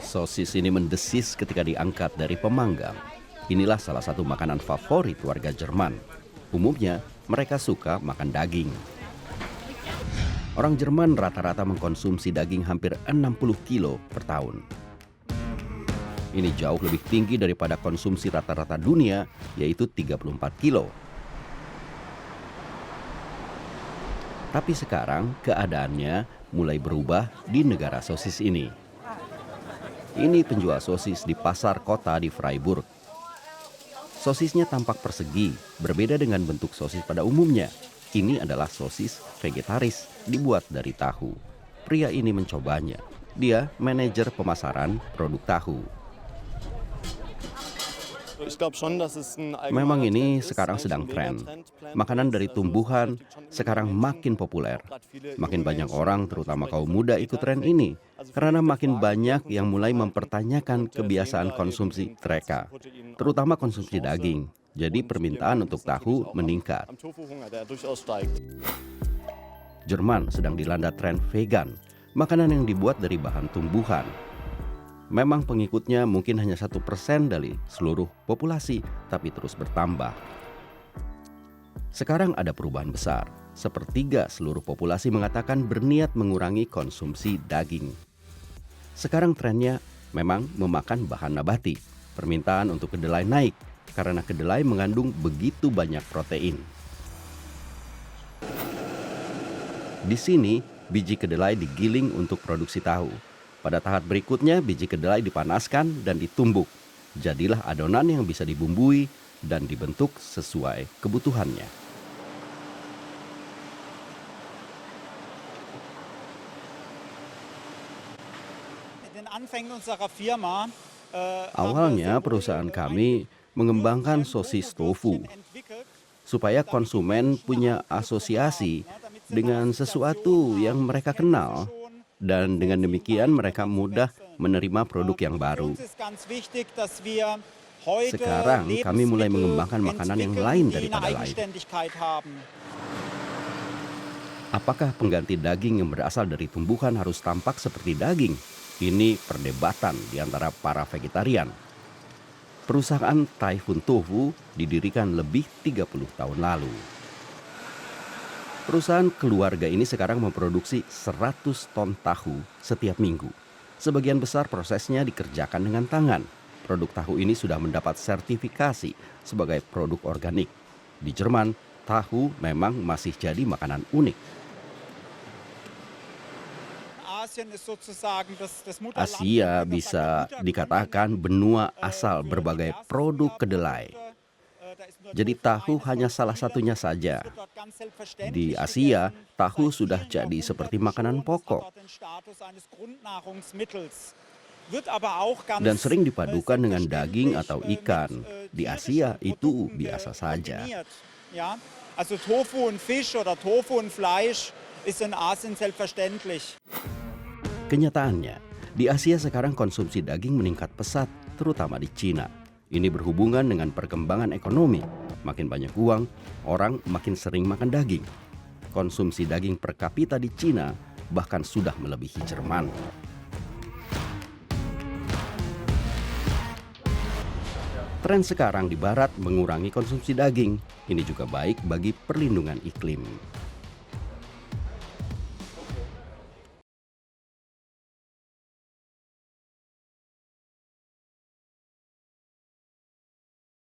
Sosis ini mendesis ketika diangkat dari pemanggang. Inilah salah satu makanan favorit warga Jerman. Umumnya, mereka suka makan daging. Orang Jerman rata-rata mengkonsumsi daging hampir 60 kilo per tahun. Ini jauh lebih tinggi daripada konsumsi rata-rata dunia, yaitu 34 kilo. Tapi sekarang keadaannya mulai berubah di negara sosis ini. Ini penjual sosis di pasar kota di Freiburg. Sosisnya tampak persegi, berbeda dengan bentuk sosis pada umumnya. Ini adalah sosis vegetaris dibuat dari tahu. Pria ini mencobanya. Dia manajer pemasaran produk tahu. Memang ini sekarang sedang tren. Makanan dari tumbuhan sekarang makin populer. Makin banyak orang, terutama kaum muda, ikut tren ini. Karena makin banyak yang mulai mempertanyakan kebiasaan konsumsi mereka, terutama konsumsi daging. Jadi permintaan untuk tahu meningkat. Jerman sedang dilanda tren vegan, makanan yang dibuat dari bahan tumbuhan. Memang pengikutnya mungkin hanya 1% dari seluruh populasi, tapi terus bertambah. Sekarang ada perubahan besar. Sepertiga seluruh populasi mengatakan berniat mengurangi konsumsi daging. Sekarang trennya memang memakan bahan nabati. Permintaan untuk kedelai naik karena kedelai mengandung begitu banyak protein. Di sini, biji kedelai digiling untuk produksi tahu. Pada tahap berikutnya, biji kedelai dipanaskan dan ditumbuk. Jadilah adonan yang bisa dibumbui dan dibentuk sesuai kebutuhannya. Awalnya perusahaan kami mengembangkan sosis tofu supaya konsumen punya asosiasi dengan sesuatu yang mereka kenal. Dan dengan demikian mereka mudah menerima produk yang baru. Sekarang kami mulai mengembangkan makanan yang lain daripada lain. Apakah pengganti daging yang berasal dari tumbuhan harus tampak seperti daging? Ini perdebatan di antara para vegetarian. Perusahaan Taifun Tofu didirikan lebih 30 tahun lalu. Perusahaan keluarga ini sekarang memproduksi 100 ton tahu setiap minggu. Sebagian besar prosesnya dikerjakan dengan tangan. Produk tahu ini sudah mendapat sertifikasi sebagai produk organik. Di Jerman, tahu memang masih jadi makanan unik. Asia bisa dikatakan benua asal berbagai produk kedelai. Jadi tahu hanya salah satunya saja. Di Asia, tahu sudah jadi seperti makanan pokok. Dan sering dipadukan dengan daging atau ikan. Di Asia itu biasa saja. Kenyataannya, di Asia sekarang konsumsi daging meningkat pesat, terutama di Cina. Ini berhubungan dengan perkembangan ekonomi. Makin banyak uang, orang makin sering makan daging. Konsumsi daging per kapita di Cina bahkan sudah melebihi Jerman. Tren sekarang di Barat mengurangi konsumsi daging. Ini juga baik bagi perlindungan iklim.